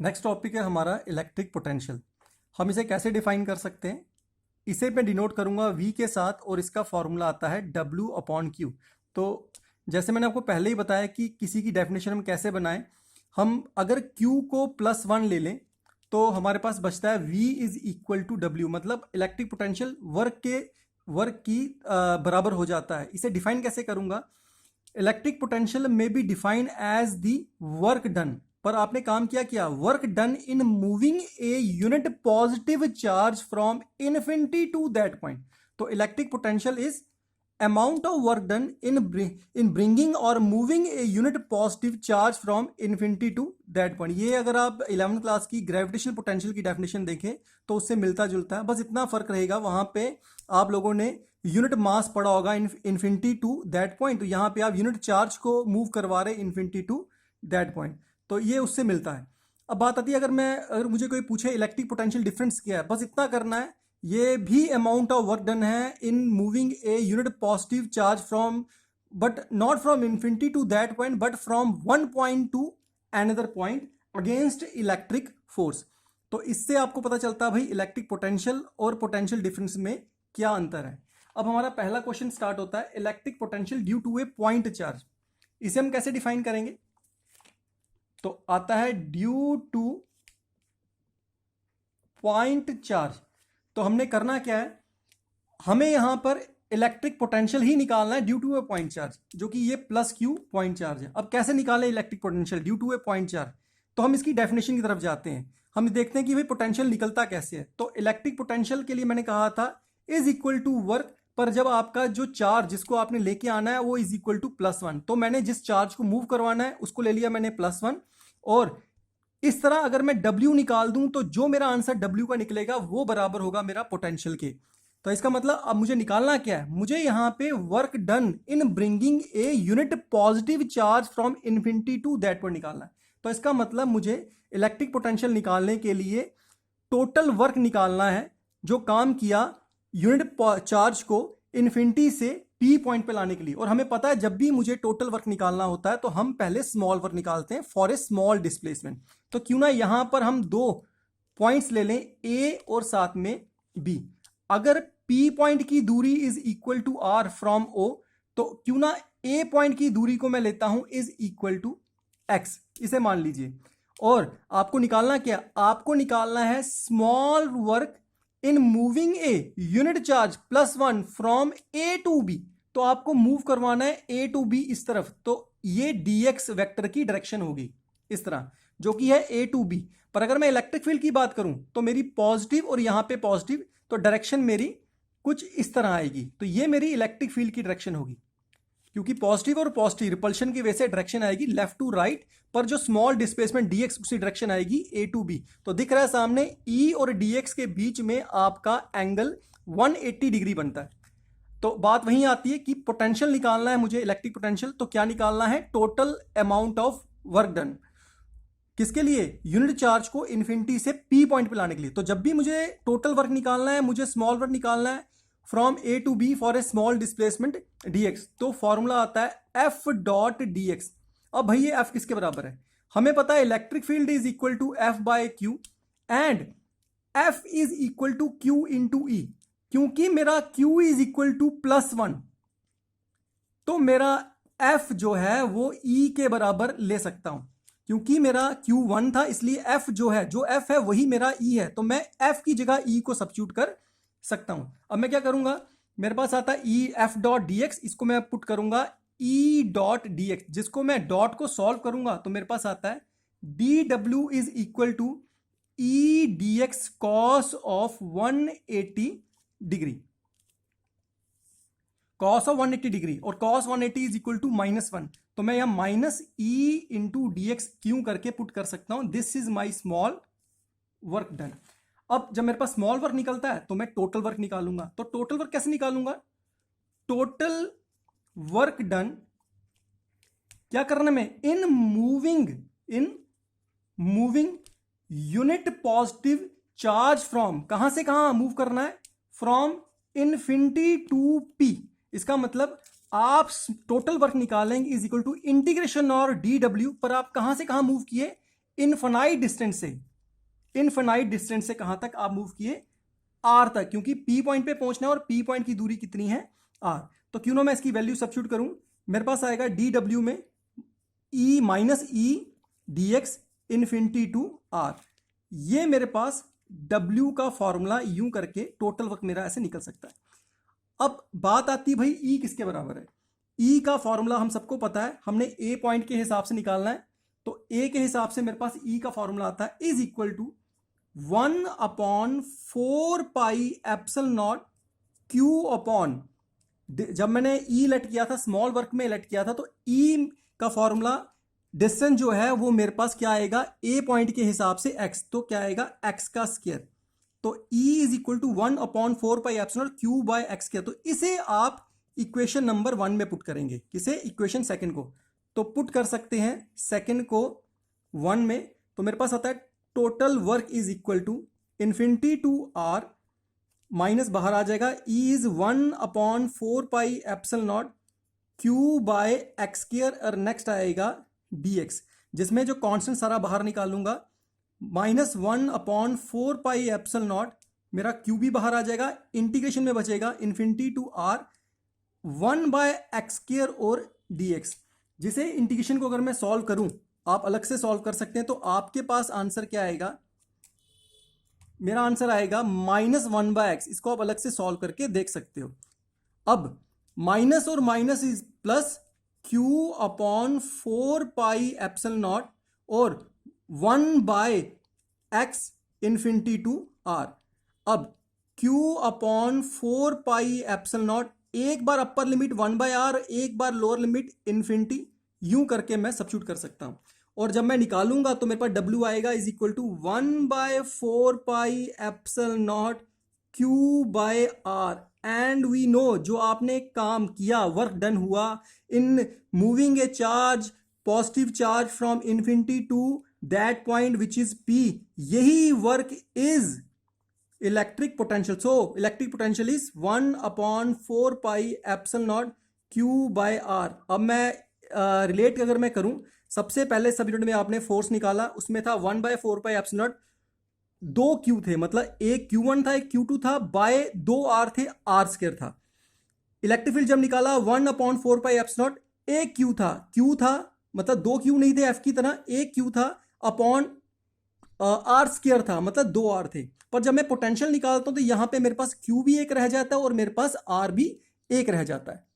Next topic है हमारा electric potential. हम इसे कैसे डिफाइन कर सकते हैं? इसे मैं डिनोट करूंगा V के साथ और इसका फॉर्मूला आता है W अपॉन Q। तो जैसे मैंने आपको पहले ही बताया कि किसी की डेफिनेशन हम कैसे बनाएं। हम अगर Q को +1 ले लें तो हमारे पास बचता है V is equal to W, मतलब इलेक्ट्रिक पोटेंशियल वर्क की बराबर हो जाता है। इसे डिफाइन कैसे करूंगा? इलेक्ट्रिक पोटेंशियल में be define as the work done, पर आपने काम किया work done in moving a unit positive charge from infinity to that point. तो electric potential is amount of work done in bringing और moving a unit positive charge from infinity to that point. ये अगर आप 11th class की gravitational potential की definition देखें तो उससे मिलता जुलता है, बस इतना फर्क रहेगा। वहां पे आप लोगों ने यूनिट मास पड़ा होगा इन्फिनिटी टू दैट पॉइंट, तो यहाँ पे आप यूनिट चार्ज को मूव करवा रहे इन्फिनिटी टू दैट पॉइंट, तो ये उससे मिलता है। अब बात आती है अगर मुझे कोई पूछे इलेक्ट्रिक पोटेंशियल डिफरेंस क्या है, बस इतना करना है। ये भी अमाउंट ऑफ वर्क डन है in moving a unit positive charge from, but not from infinity to that point but from one point to another point against electric force. तो इससे आपको पता चलता है भाई इलेक्ट्रिक पोटेंशियल और पोटेंशियल डिफरेंस में क्या अंतर है। अब हमारा पहला क्वेश्चन स्टार्ट होता है electric potential due to a point charge. इसे हम कैसे डिफाइन करेंगे? तो आता है ड्यू टू पॉइंट चार्ज। तो हमने करना क्या है, हमें यहां पर इलेक्ट्रिक पोटेंशियल ही निकालना है due to a point charge, जो कि ये +Q पॉइंट चार्ज है। अब कैसे निकालें electric potential due to a point charge? तो हम इसकी डेफिनेशन की तरफ जाते हैं, हम देखते हैं कि भाई पोटेंशियल निकलता कैसे है। तो इलेक्ट्रिक पोटेंशियल के लिए मैंने कहा था इज इक्वल टू वर्क, पर जब आपका जो चार्ज जिसको आपने लेके आना है वो इज इक्वल टू +1, तो मैंने जिस चार्ज को मूव करवाना है उसको ले लिया मैंने +1। और इस तरह अगर मैं W निकाल दूं तो जो मेरा आंसर W का निकलेगा वो बराबर होगा मेरा पोटेंशियल के। तो इसका मतलब अब मुझे निकालना क्या है, मुझे यहां पे work done in bringing a unit positive charge from infinity to that point निकालना है। तो इसका मतलब मुझे इलेक्ट्रिक पोटेंशियल निकालने के लिए टोटल वर्क निकालना है जो काम किया यूनिट चार्ज को इन्फिनिटी से P पॉइंट पे लाने के लिए। और हमें पता है जब भी मुझे टोटल वर्क निकालना होता है तो हम पहले स्मॉल वर्क निकालते हैं फॉर ए स्मॉल डिस्प्लेसमेंट। तो क्यों ना यहां पर हम दो पॉइंट्स ले लें A और साथ में B। अगर P पॉइंट की दूरी is equal to R from O, तो क्यों ना A पॉइंट की दूरी को मैं लेता हूं इज इक्वल टू X, इसे मान लीजिए। और आपको निकालना क्या, आपको निकालना है small work in moving a unit charge +1 from A to B। तो आपको मूव करवाना है A टू B इस तरफ, तो ये dx वेक्टर की डायरेक्शन होगी इस तरह, जो कि है A टू B। पर अगर मैं इलेक्ट्रिक फील्ड की बात करूं तो मेरी पॉजिटिव और यहां पे पॉजिटिव, तो डायरेक्शन मेरी कुछ इस तरह आएगी। तो ये मेरी इलेक्ट्रिक फील्ड की डायरेक्शन होगी, क्योंकि पॉजिटिव और पॉजिटिव रिपल्शन की वजह से डायरेक्शन आएगी लेफ्ट टू राइट, पर जो स्मॉल डिस्प्लेसमेंट dx उसी डायरेक्शन आएगी A टू B। तो दिख रहा है सामने E और dx के बीच में आपका एंगल 180 डिग्री बनता है। तो बात वहीं आती है कि पोटेंशियल निकालना है मुझे इलेक्ट्रिक पोटेंशियल, तो क्या निकालना है, total amount of work done. किसके लिए? यूनिट चार्ज को इन्फिनिटी से P पॉइंट पे लाने के लिए। तो जब भी मुझे टोटल वर्क निकालना है, मुझे स्मॉल वर्क निकालना है from A to B for a small displacement dx, तो फॉर्मूला आता है F डॉट dx। अब भाई ये F किसके बराबर है? हमें पता है electric field is equal to F by Q and F is equal to Q into E। क्योंकि मेरा Q इज इक्वल टू +1, तो मेरा F जो है वो E के बराबर ले सकता हूं। क्योंकि मेरा Q1 था इसलिए F जो F है वही मेरा E है, तो मैं F की जगह E को सब्स्टिट्यूट कर सकता हूं। अब मैं क्या करूंगा, मेरे पास आता है E F डॉट dx, इसको मैं पुट करूंगा E डॉट dx, जिसको मैं डॉट को सॉल्व करूंगा तो मेरे पास आता है dw is equal to E dx cos of 180 degree, cos of 180 degree, और कॉस 180 इज इक्वल टू -1। तो मैं यहां -E इंटू dx क्यों करके पुट कर सकता हूं, this is my small work done. अब जब मेरे पास स्मॉल वर्क निकलता है तो मैं टोटल वर्क निकालूंगा। तो टोटल वर्क कैसे निकालूंगा, टोटल वर्क डन क्या करना में, in moving unit positive charge from, कहां से कहां मूव करना है, फ्रॉम इन्फिनिटी टू P। इसका मतलब आप टोटल वर्क निकालेंगे इज इक्वल टू इंटीग्रेशन और dw, पर आप कहां से कहां मूव किए, इनफाइनाइट डिस्टेंस से कहां तक आप मूव किए, आर तक, क्योंकि पी पॉइंट पे पहुंचना है और पी पॉइंट की दूरी कितनी है, आर। तो क्यों ना मैं इसकी वैल्यू सब्स्टिट्यूट करूं, मेरे पास आएगा डी डब्ल्यू में E minus E d x infinity to r. ये मेरे पास W का फॉर्मूला यूं करके टोटल वर्क मेरा ऐसे निकल सकता है। अब बात आती है भाई E किसके बराबर है। E का फॉर्मूला हम सबको पता है, हमने A पॉइंट के हिसाब से निकालना है। तो A के हिसाब से मेरे पास E का फॉर्मूला आता है is equal to 1/4πε0 Q upon, जब मैंने E लेट किया था, स्मॉल वर्क में लेट किया था, तो E का फॉर्मूला डिस्टेंस जो है वो मेरे पास क्या आएगा, A पॉइंट के हिसाब से x, तो क्या आएगा x का स्क्वायर। तो E is equal to 1/4πε0 Q by x square. तो इसे आप इक्वेशन नंबर 1 में पुट करेंगे, किसे, इक्वेशन सेकंड को। तो पुट कर सकते हैं सेकंड को 1 में, तो मेरे पास आता है total work is equal to infinity to r minus बाहर आ जाएगा E is 1/4πε0 Q by x square, और नेक्स्ट आएगा dx, जिसमें जो कांस्टेंट सारा बाहर निकालूंगा, -1/4πε0, मेरा q भी बाहर आ जाएगा, इंटीग्रेशन में बचेगा इन्फिनिटी टू r 1/x² और dx, जिसे इंटीग्रेशन को अगर मैं सॉल्व करूं, आप अलग से सॉल्व कर सकते हैं, तो आपके पास आंसर क्या आएगा, मेरा आंसर आएगा -1/x। इसको आप अलग से सॉल्व करके देख सकते हो। अब माइनस और माइनस इज प्लस, Q/4πε0 और 1/x इन्फिनिटी टू r। अब Q/4πε0, एक बार अपर लिमिट 1/r, एक बार लोअर लिमिट इन्फिनिटी, यूं करके मैं सब्स्टिट्यूट कर सकता हूं। और जब मैं निकालूंगा तो मेरे पास W आएगा is equal to 1/4πε0 Q by r। And we know, जो आपने काम किया, वर्क डन हुआ in moving a charge, positive charge from infinity to that point which is P, यही work is electric potential. So electric potential is 1/4πε0 Q by r। अब मैं relate अगर मैं करूं, सबसे पहले सब यूनिट में आपने फोर्स निकाला, उसमें था 1/4πε0, 2 Q थे, मतलब एक Q1 था एक Q2 था, बाय 2 R थे, R स्क्वायर था। इलेक्ट्रिक फील्ड जब निकाला 1/4πε0, एक Q था, मतलब 2 Q नहीं थे F की तरह, एक Q था अपॉन R स्क्वायर था, मतलब 2 R थे। पर जब मैं पोटेंशियल निकालता हूं तो यहां पे मेरे पास Q भी एक रह जाता है और मेरे पास R भी एक रह जाता है।